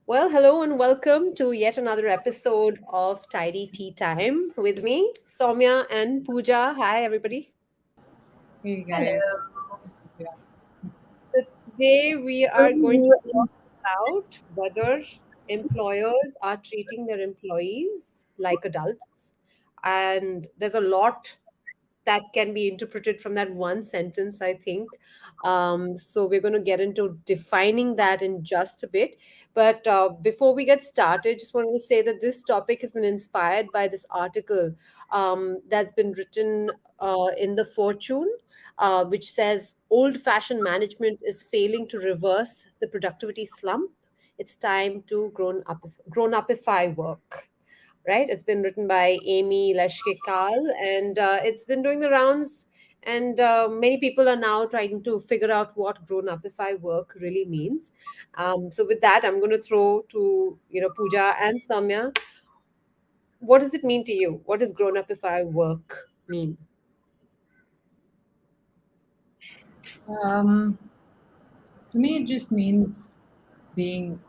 Well, hello and welcome to yet another episode of Tidy Tea Time with me, Soumya and Pooja. Hi, everybody. Hey guys. Hello. Yeah. So, today we are going to talk about whether employers are treating their employees like adults. And there's a lot that can be interpreted from that one sentence, I think. So we're going to get into defining that in just a bit. But before we get started, just wanted to say that this topic has been inspired by this article that's been written in the Fortune, which says old fashioned management is failing to reverse the productivity slump. It's time to grown upify work, right? It's been written by Amy Leshke-Kahl, and it's been doing the rounds. And many people are now trying to figure out what grown-upify work really means. So with that, I'm going to throw to Pooja and Samya. What does it mean to you? What does grown-upify work mean? Um, to me, it just means being,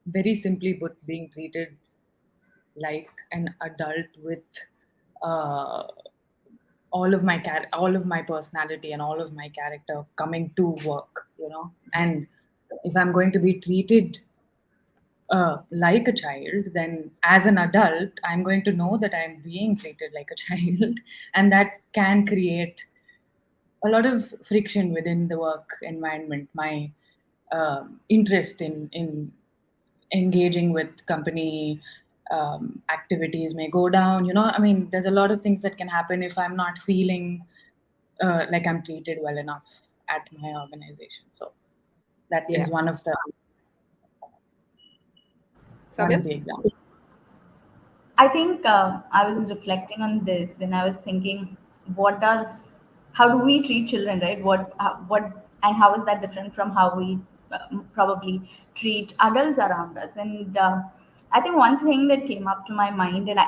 very simply put, being treated like an adult with uh, all of my personality and all of my character coming to work. And if I'm going to be treated like a child, then as an adult, I'm going to know that I'm being treated like a child, and that can create a lot of friction within the work environment. My interest in engaging with company activities may go down. I mean, there's a lot of things that can happen if I'm not feeling like I'm treated well enough at my organization. So that Yeah. is one Samya? of the examples. I think I was reflecting on this and I was thinking, how do we treat children, right? And how is that different from how we probably treat adults around us? And I think one thing that came up to my mind, and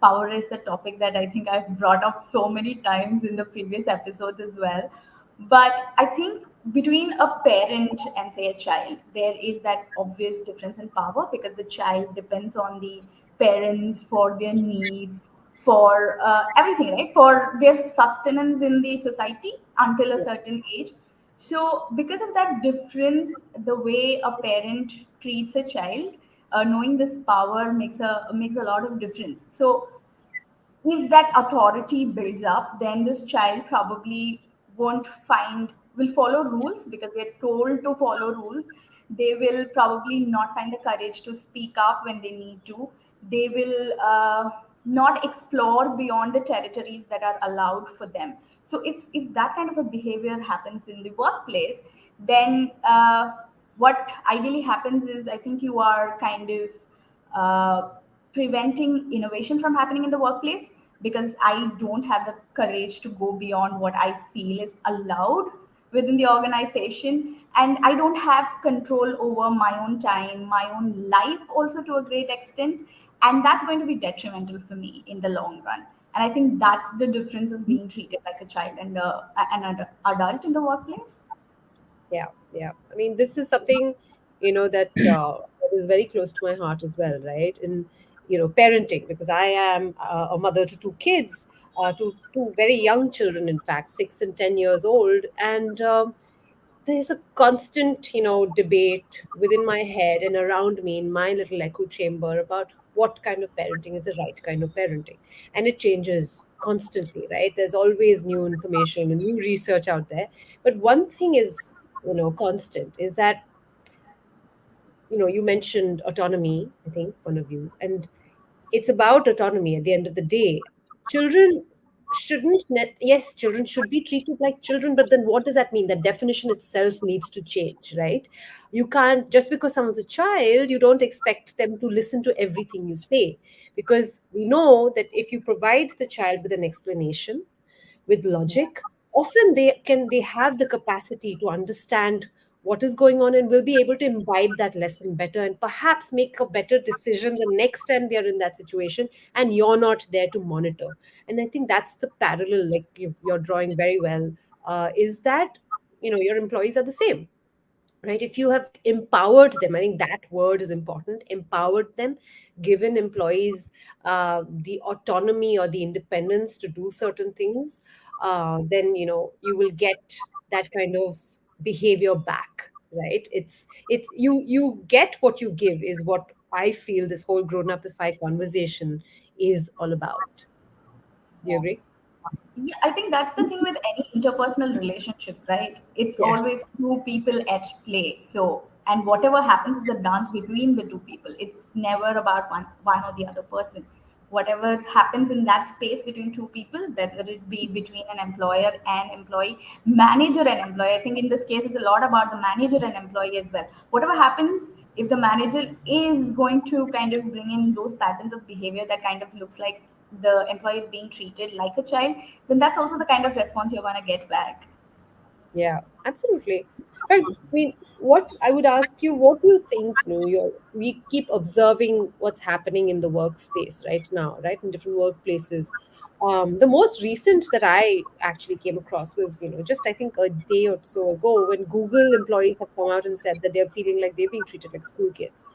power is a topic that I think I've brought up so many times in the previous episodes as well. But I think between a parent and say a child, there is that obvious difference in power because the child depends on the parents for their needs, for everything, right? For their sustenance in the society until a Yeah. certain age. So, because of that difference, the way a parent treats a child, knowing this power makes a lot of difference. So, if that authority builds up, then this child probably won't find will follow rules because they're told to follow rules. They will probably not find the courage to speak up when they need to. They will not explore beyond the territories that are allowed for them. So if that kind of a behavior happens in the workplace, then what ideally happens is I think you are kind of preventing innovation from happening in the workplace because I don't have the courage to go beyond what I feel is allowed within the organization. And I don't have control over my own time, my own life, also to a great extent. And that's going to be detrimental for me in the long run. And I think that's the difference of being treated like a child and adult in the workplace. Yeah, yeah. I mean, this is something, that is very close to my heart as well, right? In, parenting, because I am a mother to two kids, to two very young children, in fact, 6 and 10 years old. And there's a constant, debate within my head and around me in my little echo chamber about what kind of parenting is the right kind of parenting. And it changes constantly, right? There's always new information and new research out there. But one thing is, constant is that, you mentioned autonomy, I think, one of you, and it's about autonomy at the end of the day. Children yes, children should be treated like children, but then what does that mean? That definition itself needs to change, right? You can't, just because someone's a child, you don't expect them to listen to everything you say, because we know that if you provide the child with an explanation, with logic, often they have the capacity to understand what is going on and will be able to imbibe that lesson better and perhaps make a better decision the next time they're in that situation and you're not there to monitor. And I think that's the parallel, like you're drawing very well, is that your employees are the same. right? If you have empowered them, I think that word is important, empowered them, given employees the autonomy or the independence to do certain things, then you will get that kind of behavior back, right? It's you get what you give, is what I feel this whole grown upify conversation is all about. Do you Yeah. agree? Yeah, I think that's the thing with any interpersonal relationship, right? It's Yeah. always two people at play. So, and whatever happens is a dance between the two people. It's never about one or the other person. Whatever happens in that space between two people, whether it be between an employer and employee, manager and employee. I think in this case, it's a lot about the manager and employee as well. Whatever happens, if the manager is going to kind of bring in those patterns of behavior that kind of looks like the employee is being treated like a child, then that's also the kind of response you're going to get back. Yeah, absolutely. But I mean, what I would ask you, what do you think? We keep observing what's happening in the workspace right now, right, in different workplaces. The most recent that I actually came across was, just I think a day or so ago, when Google employees have come out and said that they're feeling like they're being treated like school kids,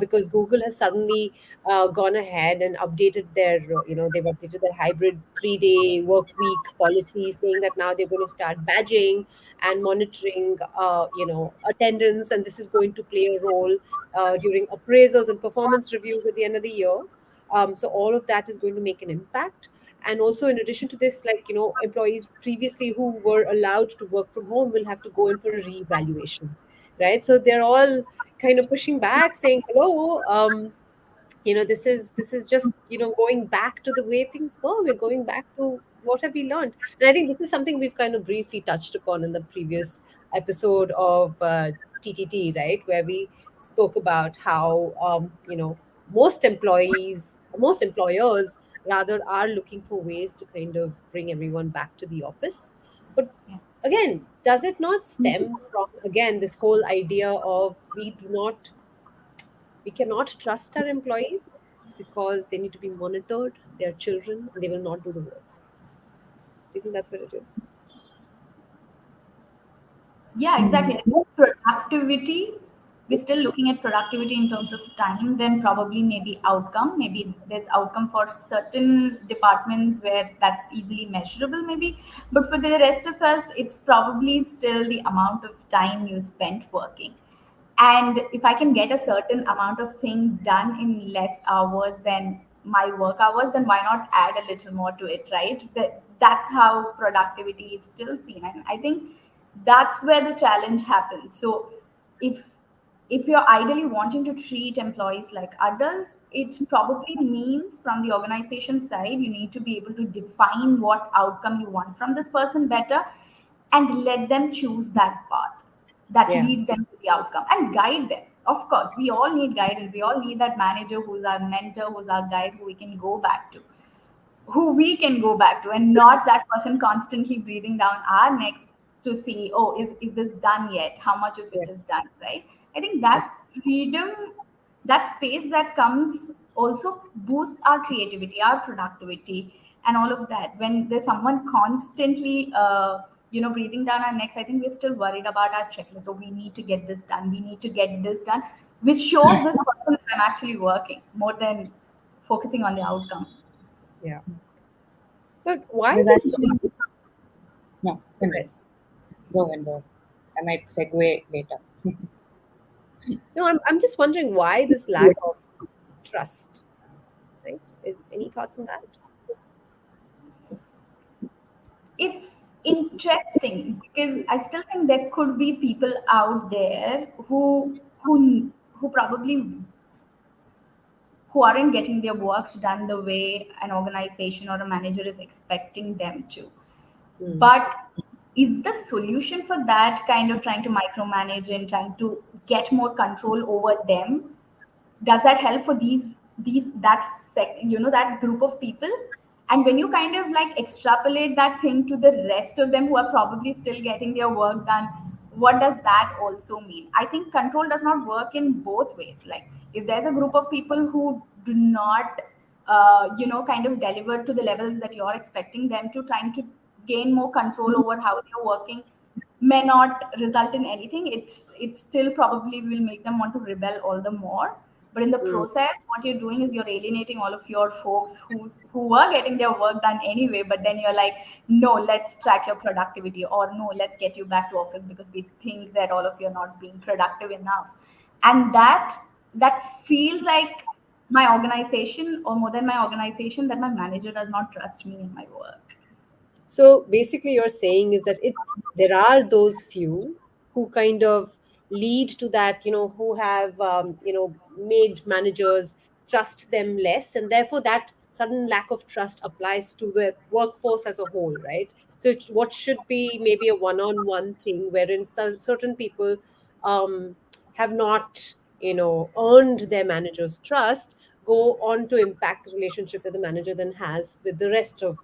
because Google has suddenly gone ahead and updated they've updated their hybrid 3-day work week policy, saying that now they're going to start badging and monitoring, attendance, and this is going to play a role during appraisals and performance reviews at the end of the year. So all of that is going to make an impact. And also, in addition to this, like, employees previously who were allowed to work from home will have to go in for a reevaluation, right? So they're all kind of pushing back, saying, hello, this is just going back to the way things were. We're going back to what have we learned. And I think this is something we've kind of briefly touched upon in the previous episode of TTT, right, where we spoke about how most employers rather are looking for ways to kind of bring everyone back to the office. But Yeah. again, does it not stem from, again, this whole idea of we cannot trust our employees because they need to be monitored, they're children, and they will not do the work? Do you think that's what it is? Yeah, exactly. I think productivity, we're still looking at productivity in terms of time, then probably maybe outcome. Maybe there's outcome for certain departments where that's easily measurable, maybe. But for the rest of us, it's probably still the amount of time you spent working. And if I can get a certain amount of thing done in less hours than my work hours, then why not add a little more to it, right? That's how productivity is still seen. And I think that's where the challenge happens. So if if you're ideally wanting to treat employees like adults, it probably means from the organization side, you need to be able to define what outcome you want from this person better and let them choose that path that Yeah, leads them to the outcome and guide them. Of course, we all need guidance. We all need that manager who's our mentor, who's our guide, who we can go back to, who we can go back to, and not that person constantly breathing down our necks to see, oh, is this done yet? How much of yeah, it is done, right? I think yeah, that freedom, that space that comes also boosts our creativity, our productivity, and all of that. When there's someone constantly, breathing down our necks, I think we're still worried about our checklist. So we need to get this done. We need to get this done, which shows this person that I'm actually working more than focusing on the outcome. yeah. But why There's this? actually no, Go ahead. continue. Go ahead, go ahead. I might segue later. No, I'm just wondering why this lack of trust, right? Is any thoughts on that? It's interesting because I still think there could be people out there who probably who aren't getting their work done the way an organization or a manager is expecting them to. Hmm. But is the solution for that kind of trying to micromanage and trying to get more control over them, does that help for these that that group of people? And when you kind of like extrapolate that thing to the rest of them who are probably still getting their work done, what does that also mean? I think control does not work in both ways. Like if there's a group of people who do not kind of deliver to the levels that you're expecting them to, trying to gain more control over how they're working, may not result in anything. It's still probably will make them want to rebel all the more. But in the Mm. process, what you're doing is you're alienating all of your folks who are getting their work done anyway. But then you're like, no, let's track your productivity, or no, let's get you back to office because we think that all of you are not being productive enough. And that feels like my organization, or more than my organization, that my manager does not trust me in my work. So basically, you're saying is that there are those few who kind of lead to that, who have, made managers trust them less, and therefore that sudden lack of trust applies to the workforce as a whole, right? So what should be maybe a one-on-one thing, wherein certain people have not, earned their manager's trust, go on to impact the relationship that the manager then has with the rest of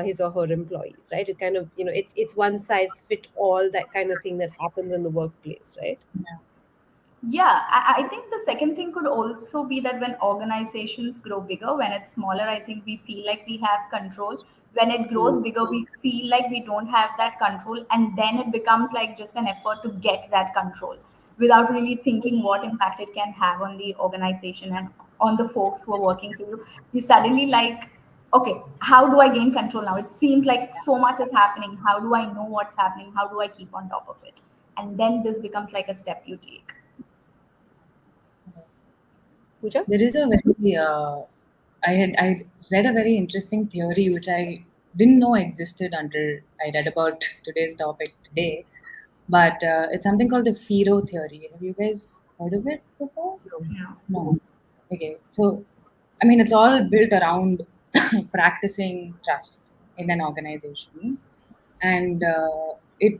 his or her employees, right? It kind of, it's one size fit all, that kind of thing that happens in the workplace, right? Yeah. Yeah, I think the second thing could also be that when organizations grow bigger, when it's smaller, I think we feel like we have control. When it grows Mm. bigger, we feel like we don't have that control. And then it becomes like just an effort to get that control without really thinking what impact it can have on the organization and on the folks who are working for you. You suddenly like, okay, how do I gain control now? It seems like so much is happening. How do I know what's happening? How do I keep on top of it? And then this becomes like a step you take. Pooja? There is a very I read a very interesting theory which I didn't know existed until I read about today's topic today. But it's something called the Firo theory. Have you guys heard of it before? No. Yeah. No. Okay. So, I mean, it's all built around practicing trust in an organization, and it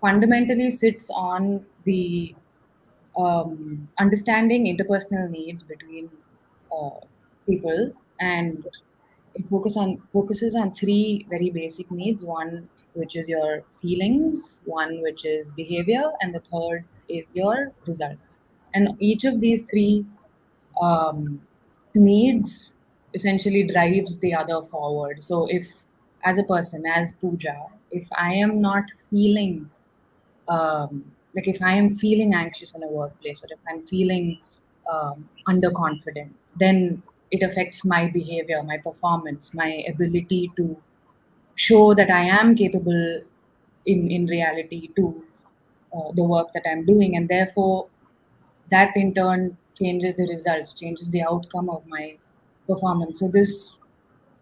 fundamentally sits on the understanding interpersonal needs between uh, people, and it focuses on three very basic needs. One which is your feelings, one which is behavior, and the third is your results. And each of these three um, needs essentially drives the other forward. So if, as a person, as Pooja, if I am not feeling like if I am feeling anxious in a workplace, or if I'm feeling underconfident, then it affects my behavior, my performance, my ability to show that I am capable in reality to the work that I'm doing, and therefore that in turn changes the results, changes the outcome of my performance. So this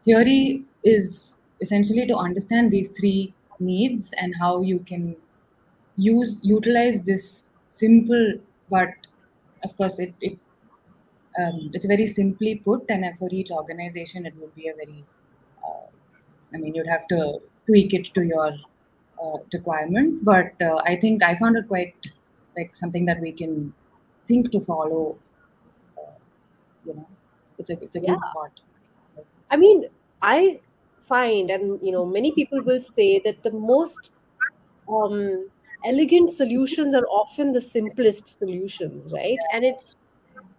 theory is essentially to understand these three needs and how you can utilize this simple, but of course it's very simply put, and for each organization it would be a very uh, I mean, you'd have to tweak it to your requirement, but I think I found it quite like something that we can think to follow. uh, you know, it's a Yeah. good thought. I mean, I find, and many people will say that the most um, elegant solutions are often the simplest solutions, right? And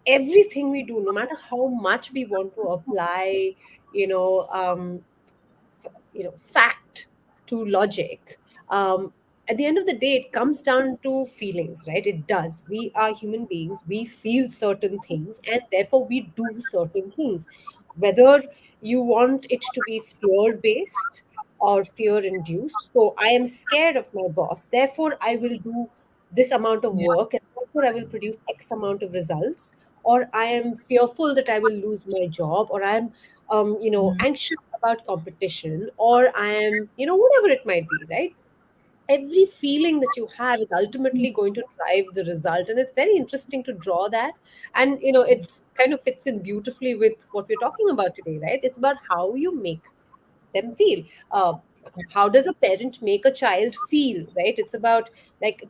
everything we do, no matter how much we want to apply, you know, um, fact to logic, um, at the end of the day it comes down to feelings, right? It does. We are human beings, we feel certain things, and therefore we do certain things, whether you want it to be fear based or fear induced. So I am scared of my boss, therefore I will do this amount of Yeah. work, and therefore I will produce X amount of results. Or I am fearful that I will lose my job, or I am anxious about competition, or I am, whatever it might be, right? Every feeling that you have is ultimately going to drive the result. And it's very interesting to draw that. And, it kind of fits in beautifully with what we're talking about today, right? It's about how you make them feel. How does a parent make a child feel, right? It's about, like,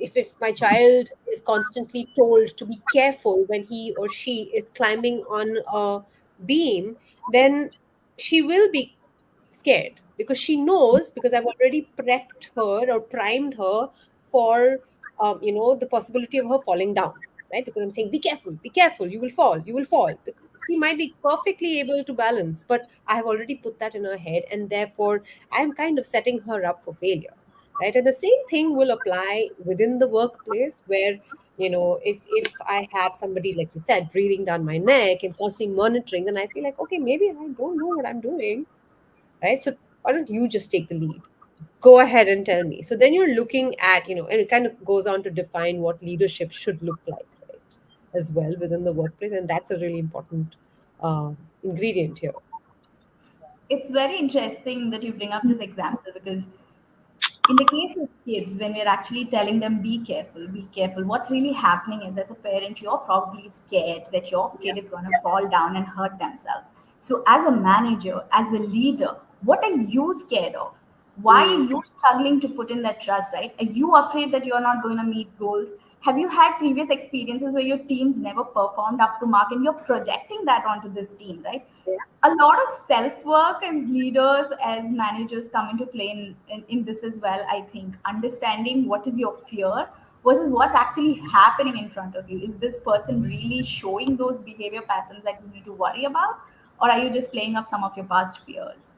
if my child is constantly told to be careful when he or she is climbing on a beam, then she will be scared, because she knows, because I've already prepped her or primed her for the possibility of her falling down, right? Because I'm saying, be careful, you will fall, you will fall. She might be perfectly able to balance, but I have already put that in her head, and therefore I'm kind of setting her up for failure, right? And the same thing will apply within the workplace, where if I have somebody, like you said, breathing down my neck and constantly monitoring, then I feel like, okay, maybe I don't know what I'm doing, right? So why don't you just take the lead? Go ahead and tell me. So then you're looking at, and it kind of goes on to define what leadership should look like, right? As well within the workplace. And that's a really important ingredient here. It's very interesting that you bring up this example because in the case of kids, when we're actually telling them be careful, what's really happening is, as a parent, you're probably scared that your Yeah. kid is going to fall down and hurt themselves. So as a manager, as a leader, what are you scared of? Why are Mm, you struggling to put in that trust, right? Are you afraid that you're not going to meet goals? Have you had previous experiences where your teams never performed up to mark and you're projecting that onto this team, right? yeah, A lot of self work as leaders, as managers, come into play in this as well. I think understanding what is your fear versus what's actually happening in front of you. Is this person really showing those behavior patterns that you need to worry about, or are you just playing up some of your past fears?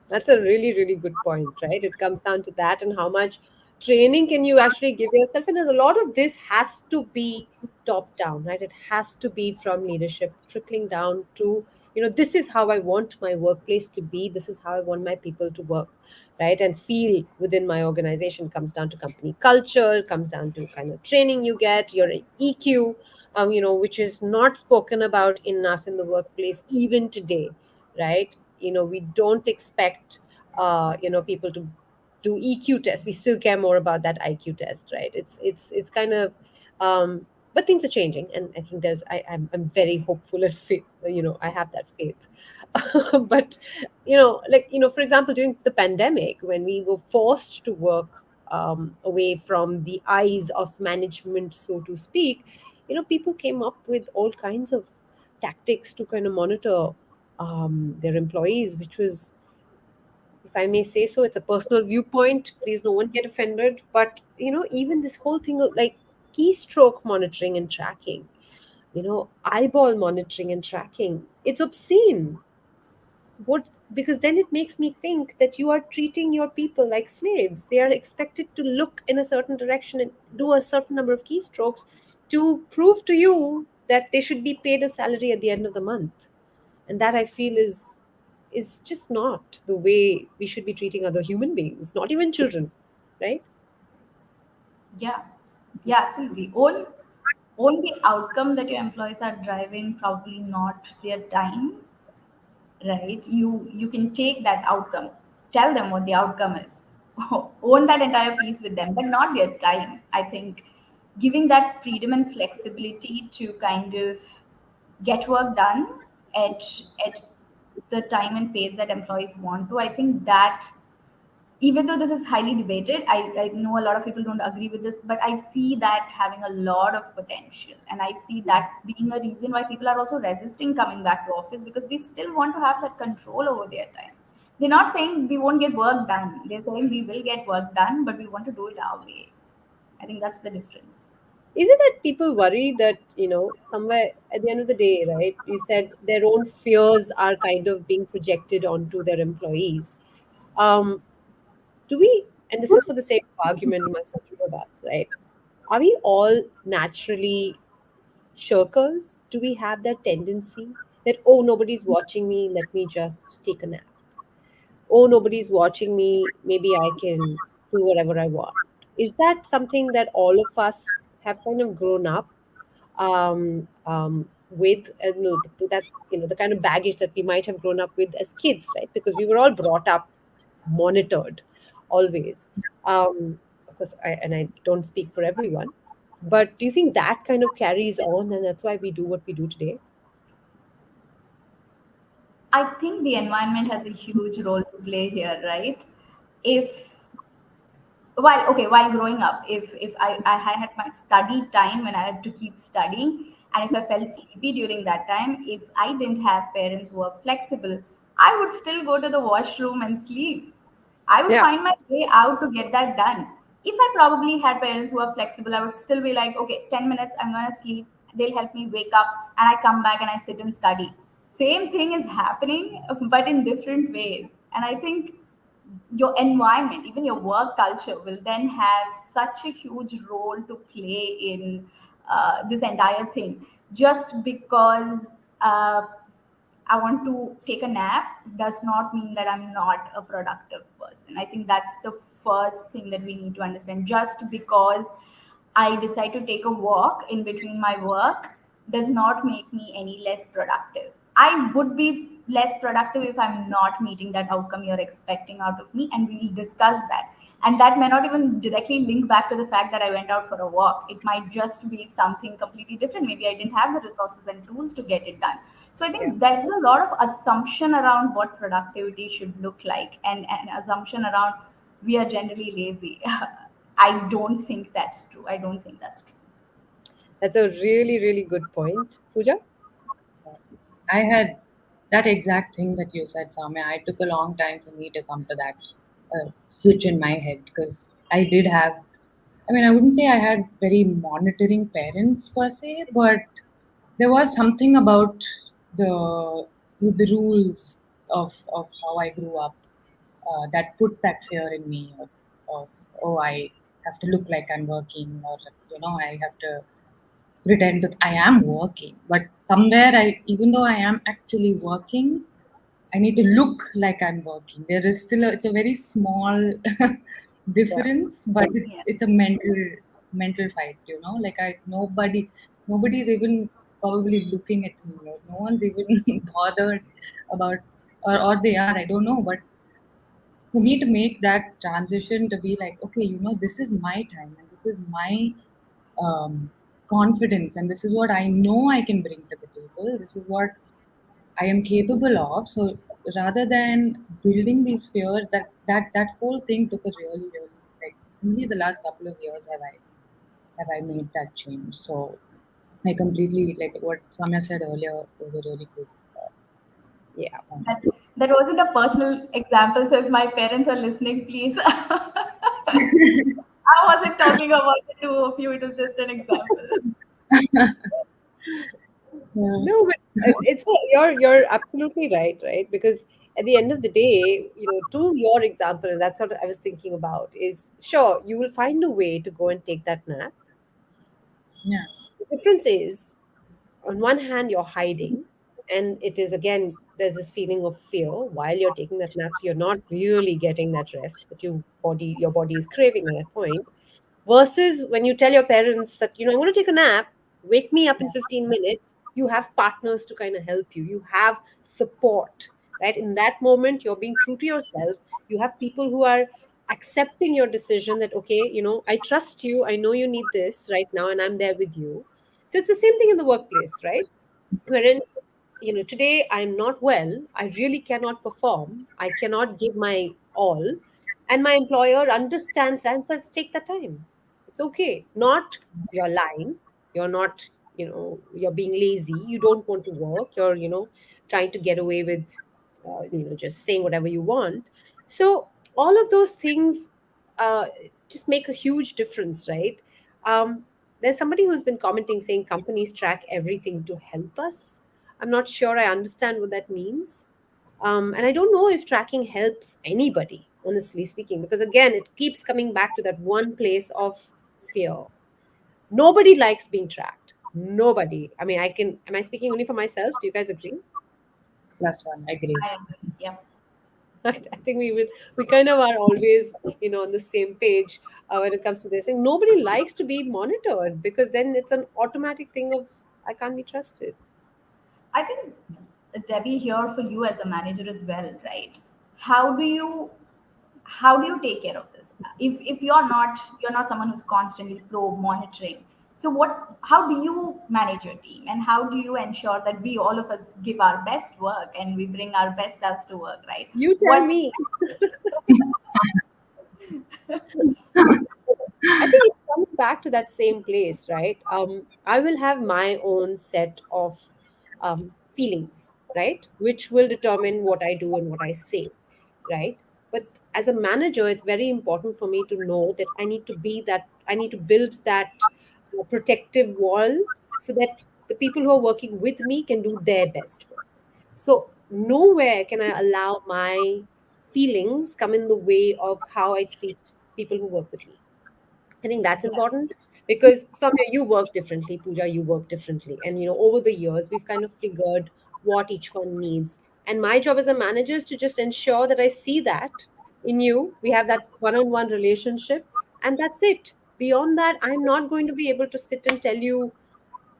that's a really, really good point, right? It comes down to that, and how much training can you actually give yourself. And there's a lot of this has to be top down, right? It has to be from leadership, trickling down to, this is how I want my workplace to be. This is how I want my people to work, right? And feel within my organization. Comes down to company culture, comes down to kind of training you get, your EQ, which is not spoken about enough in the workplace, even today, right? We don't expect people to do EQ tests. We still care more about that IQ test, right? It's kind of but things are changing, and I think I'm very hopeful and faith, I have that faith. But for example, during the pandemic, when we were forced to work away from the eyes of management, so to speak, people came up with all kinds of tactics to kind of monitor their employees, which was, if I may say so, it's a personal viewpoint. Please, no one get offended. But even this whole thing of like keystroke monitoring and tracking, eyeball monitoring and tracking, it's obscene. What? Because then it makes me think that you are treating your people like slaves. They are expected to look in a certain direction and do a certain number of keystrokes to prove to you that they should be paid a salary at the end of the month. And that, I feel, is just not the way we should be treating other human beings, not even children, right? Yeah, yeah, absolutely. Own the outcome that your employees are driving, probably not their time, right? You can take that outcome, tell them what the outcome is, own that entire piece with them, but not their time. I think giving that freedom and flexibility to kind of get work done at at the time and pace that employees want to. I think that, even though this is highly debated, I know a lot of people don't agree with this, but I see that having a lot of potential. And I see that being a reason why people are also resisting coming back to office, because they still want to have that control over their time. They're not saying we won't get work done. They're saying we will get work done, but we want to do it our way. I think that's the difference. Is it that people worry that, somewhere at the end of the day, right? You said their own fears are kind of being projected onto their employees. Um, do we, and this is for the sake of argument amongst a few of us, right? Are we all naturally shirkers? Do we have that tendency that, oh, nobody's watching me, let me just take a nap? Oh, nobody's watching me, maybe I can do whatever I want. Is that something that all of us have kind of grown up with, that, the kind of baggage that we might have grown up with as kids, right? Because we were all brought up monitored always. Of course, and I don't speak for everyone, but do you think that kind of carries on, and that's why we do what we do today? I think the environment has a huge role to play here, right? If while growing up, if I had my study time when I had to keep studying, and if I felt sleepy during that time, if I didn't have parents who were flexible, I would still go to the washroom and sleep. I would Yeah. find my way out to get that done. If I probably had parents who were flexible, I would still be like, okay, 10 minutes, I'm gonna sleep. they'll help me wake up, and I come back and I sit and study. Same thing is happening, but in different ways. And I think your environment, even your work culture, will then have such a huge role to play in this entire thing. Just because uh, I want to take a nap does not mean that I'm not a productive person. I think that's the first thing that we need to understand. Just because I decide to take a walk in between my work does not make me any less productive. I would be less productive if I'm not meeting that outcome you're expecting out of me, and we'll discuss that. And that may not even directly link back to the fact that I went out for a walk. It might just be something completely different. Maybe I didn't have the resources and tools to get it done. So I Yeah. think there's a lot of assumption around what productivity should look like, and assumption around we are generally lazy. I don't think that's true. I don't think that's true. That's a really, really good point. Pooja? I had that exact thing that you said, Samya. I took a long time for me to come to that switch in my head because I did have, I mean, I wouldn't say I had very monitoring parents per se, but there was something about the the rules of how I grew up that put that fear in me of oh, I have to look like I'm working, or I have to pretend that I am working, but somewhere even though I am actually working, I need to look like I'm working. There is still it's a very small Yeah. difference, but Yeah. it's a mental fight. Like nobody is even probably looking at me. Or no one's even bothered about, or they are. I don't know, but for me to make that transition to be like, okay, this is my time and this is my confidence, and this is what I know I can bring to the table. This is what I am capable of. So rather than building these fears, that whole thing took a really, really, like, only the last couple of years have I made that change. So I completely, like what Samya said earlier, was a really good Yeah. point. That, that wasn't a personal example. So if my parents are listening, please. I wasn't talking about the two of you. It was just an example. Yeah. No, but you're absolutely right, right? Because at the end of the day, to your example, and that's what I was thinking about, is sure, you will find a way to go and take that nap. Yeah. The difference is, on one hand, you're hiding, and it is again, there's this feeling of fear while you're taking that nap, so you're not really getting that rest that your body is craving at that point. Versus when you tell your parents that, I'm going to take a nap, wake me up in 15 minutes, you have partners to kind of help you. You have support, right? In that moment, you're being true to yourself. You have people who are accepting your decision that, okay, I trust you. I know you need this right now, and I'm there with you. So it's the same thing in the workplace, right? Wherein, today I'm not well, I really cannot perform, I cannot give my all, and my employer understands and says, take the time, it's okay. Not you're lying, you're not, you're being lazy, you don't want to work, you're, trying to get away with just saying whatever you want. So all of those things uh, just make a huge difference, right? There's somebody who's been commenting saying companies track everything to help us. I'm not sure I understand what that means. And I don't know if tracking helps anybody, honestly speaking, because again, it keeps coming back to that one place of fear. Nobody likes being tracked. Nobody. I mean, am I speaking only for myself? Do you guys agree? Plus one, agreed. I agree. Yeah. I think we kind of are always, on the same page when it comes to this. And nobody likes to be monitored because then it's an automatic thing of, I can't be trusted. I think Debbie, here for you as a manager as well, right? How do you how do you take care of this? If you're not someone who's constantly probe monitoring. So how do you manage your team, and how do you ensure that we all of us give our best work and we bring our best selves to work, right? You tell What me. I think it comes back to that same place, right? I will have my own set of feelings, right, which will determine what I do and what I say, right? But as a manager, it's very important for me to know that I need to build that protective wall so that the people who are working with me can do their best work. So nowhere can I allow my feelings come in the way of how I treat people who work with me. I think that's Yeah. important because Soumya, you work differently, Pooja, you work differently. And over the years, we've kind of figured what each one needs. And my job as a manager is to just ensure that I see that in you. We have that one-on-one relationship, and that's it. Beyond that, I'm not going to be able to sit and tell you,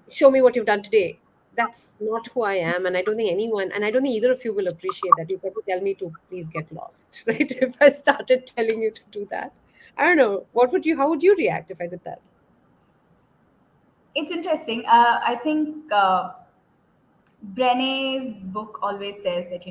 show me what you've done today. That's not who I am. And I don't think anyone, and I don't think either of you will appreciate that. You probably tell me to please get lost, right? If I started telling you to do that. I don't know. How would you react if I did that? It's interesting. I think Brené's book always says that,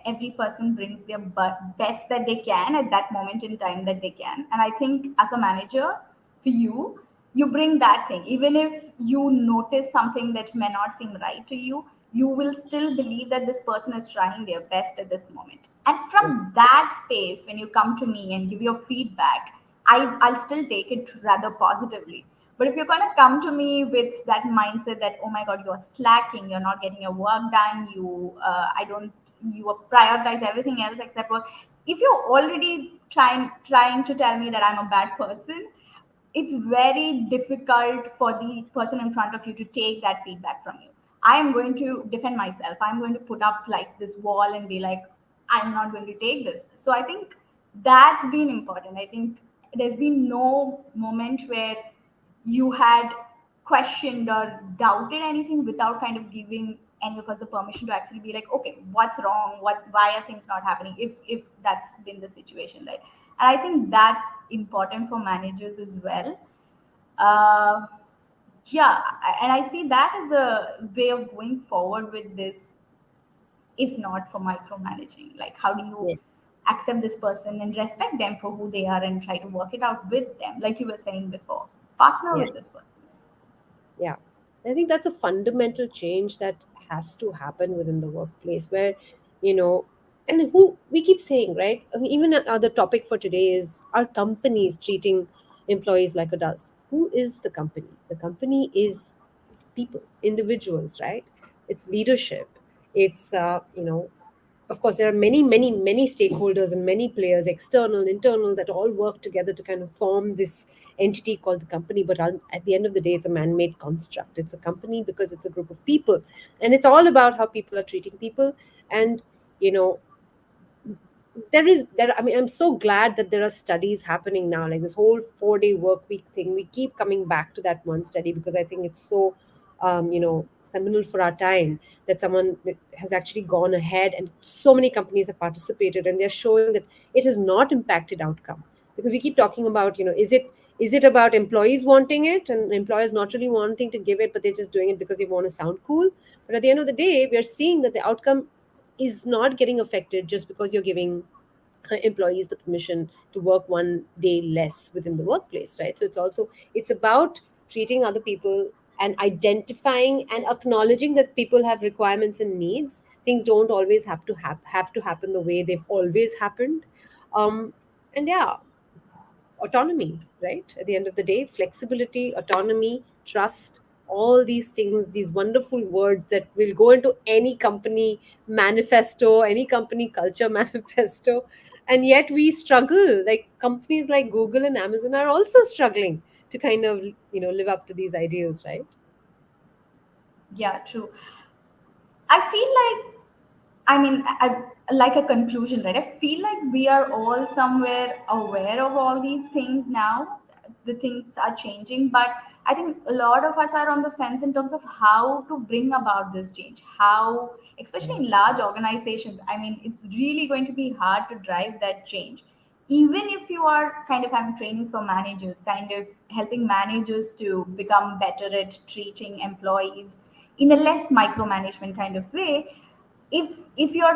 every person brings their best that they can at that moment in time that they can. And I think as a manager, for you, you bring that thing. Even if you notice something that may not seem right to you, you will still believe that this person is trying their best at this moment. And Yes. from that space, when you come to me and give your feedback, I'll still take it rather positively. But if you're going to come to me with that mindset that, oh my God, you're slacking, you're not getting your work done, you prioritize everything else except work. If you're already trying to tell me that I'm a bad person, it's very difficult for the person in front of you to take that feedback from you. I am going to defend myself. I'm going to put up like this wall and be like, I'm not going to take this. So I think that's been important. I think there's been no moment where you had questioned or doubted anything without kind of giving any of us the permission to actually be like, okay, what's wrong, why are things not happening, if that's been the situation, right? And I think that's important for managers as well. uh, yeah, and I see that as a way of going forward with this, if not for micromanaging. Like, how do you Yeah. accept this person and respect them for who they are and try to work it out with them, like you were saying before, partner Yeah. with this person. Yeah. I think that's a fundamental change that has to happen within the workplace where, you know, and who we keep saying, right? I mean, even the topic for today is our companies treating employees like adults. Who is the company? The company is people, individuals, right? It's leadership. It's, of course, there are many, many, many stakeholders and many players, external, internal, that all work together to kind of form this entity called the company. But at the end of the day, it's a man made construct. It's a company because it's a group of people. And it's all about how people are treating people. And, you know, I mean, I'm so glad that there are studies happening now, like this whole 4-day work week thing. We keep coming back to that one study because I think it's so seminal for our time, that someone that has actually gone ahead, and so many companies have participated, and they're showing that it has not impacted outcome. Because we keep talking about, is it about employees wanting it and employers not really wanting to give it, but they're just doing it because they want to sound cool. But at the end of the day, we are seeing that the outcome is not getting affected just because you're giving employees the permission to work 1 day less within the workplace, right? So it's about treating other people and identifying and acknowledging that people have requirements and needs. Things don't always have to happen the way they've always happened. And yeah, autonomy, right? At the end of the day, flexibility, autonomy, trust, all these things, these wonderful words that will go into any company manifesto, any company culture manifesto. And yet we struggle. Like companies like Google and Amazon are also struggling to kind of, live up to these ideals, right? Yeah, true. I feel like, I mean, like a conclusion, right? I feel like we are all somewhere aware of all these things now. The things are changing, but I think a lot of us are on the fence in terms of how to bring about this change. How, especially Yeah. in large organizations, I mean, it's really going to be hard to drive that change. Even if you are kind of having trainings for managers, kind of helping managers to become better at treating employees in a less micromanagement kind of way, if your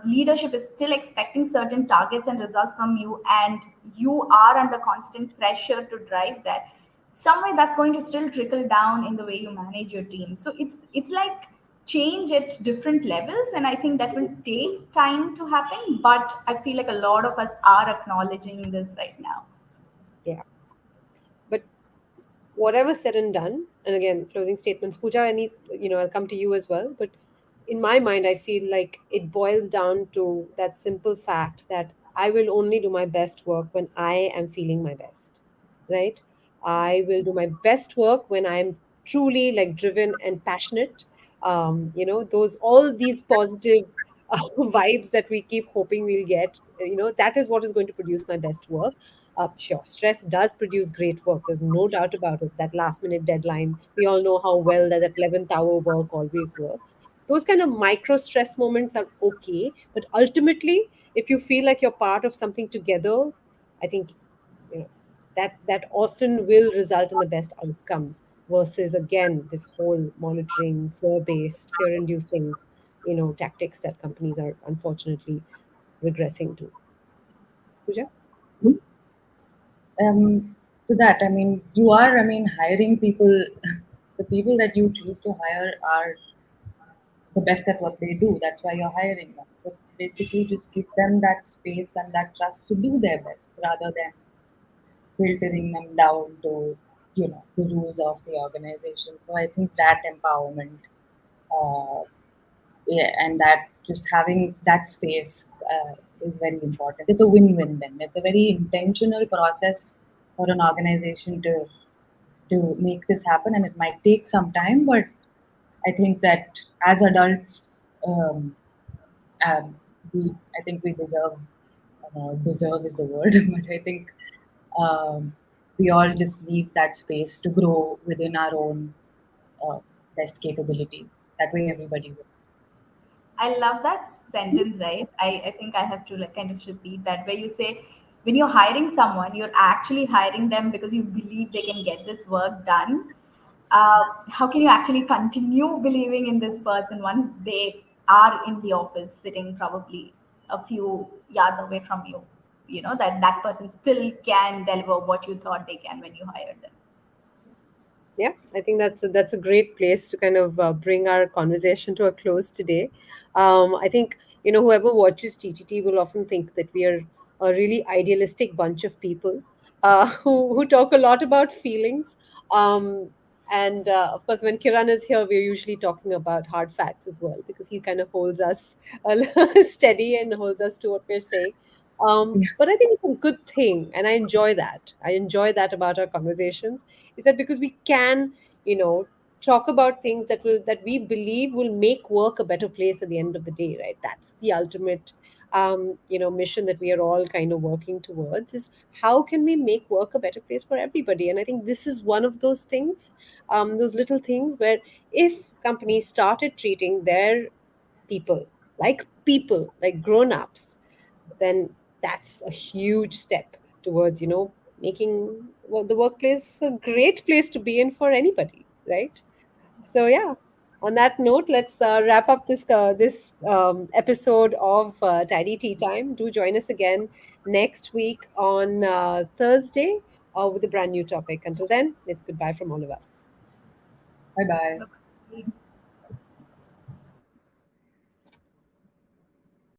leadership is still expecting certain targets and results from you, and you are under constant pressure to drive that, somewhere that's going to still trickle down in the way you manage your team. So it's like change at different levels, and I think that will take time to happen, but I feel like a lot of us are acknowledging this right now. Yeah. But whatever said and done, and again, closing statements, Pooja, any, I'll come to you as well, but in my mind, I feel like it boils down to that simple fact that I will only do my best work when I am feeling my best, right? I will do my best work when I'm truly like driven and passionate. Those all these positive vibes that we keep hoping we'll get, that is what is going to produce my best work. Sure, stress does produce great work. There's no doubt about it. That last minute deadline, we all know how well that 11th hour work always works. Those kind of micro stress moments are okay. But ultimately, if you feel like you're part of something together, I think, you know, that often will result in the best outcomes versus, again, this whole monitoring, fear-based, fear-inducing, tactics that companies are unfortunately regressing to. Pooja? To that, I mean, you are, I mean, hiring people, the people that you choose to hire are the best at what they do. That's why you're hiring them. So basically, just give them that space and that trust to do their best rather than filtering them down to, the rules of the organization. So I think that empowerment, uh, yeah, and that just having that space is very important. It's a win-win then. It's a very intentional process for an organization to make this happen, and it might take some time, but I think that as adults, I think we deserve. Deserve is the word, but I think um, we all just need that space to grow within our own uh, best capabilities. That way, everybody wins. I love that sentence, right? I think I have to like kind of repeat that where you say when you're hiring someone, you're actually hiring them because you believe they can get this work done. How can you actually continue believing in this person once they are in the office sitting probably a few yards away from you? You know, that person still can deliver what you thought they can when you hired them. Yeah, I think that's a great place to kind of bring our conversation to a close today. I think whoever watches TTT will often think that we are a really idealistic bunch of people who talk a lot about feelings. And of course, when Kiran is here, we're usually talking about hard facts as well because he kind of holds us steady and holds us to what we're saying. Yeah. But I think it's a good thing, and I enjoy that. I enjoy that about our conversations, is that because we can, you know talk about things that we believe will make work a better place at the end of the day, right? That's the ultimate mission that we are all kind of working towards, is how can we make work a better place for everybody. And I think this is one of those things, those little things where if companies started treating their people like grown-ups, then that's a huge step towards making the workplace a great place to be in for anybody, right? So yeah, on that note, let's wrap up this episode of Tidy Tea Time. Do join us again next week on Thursday with a brand new topic. Until then, it's goodbye from all of us. Bye bye. Bye-bye.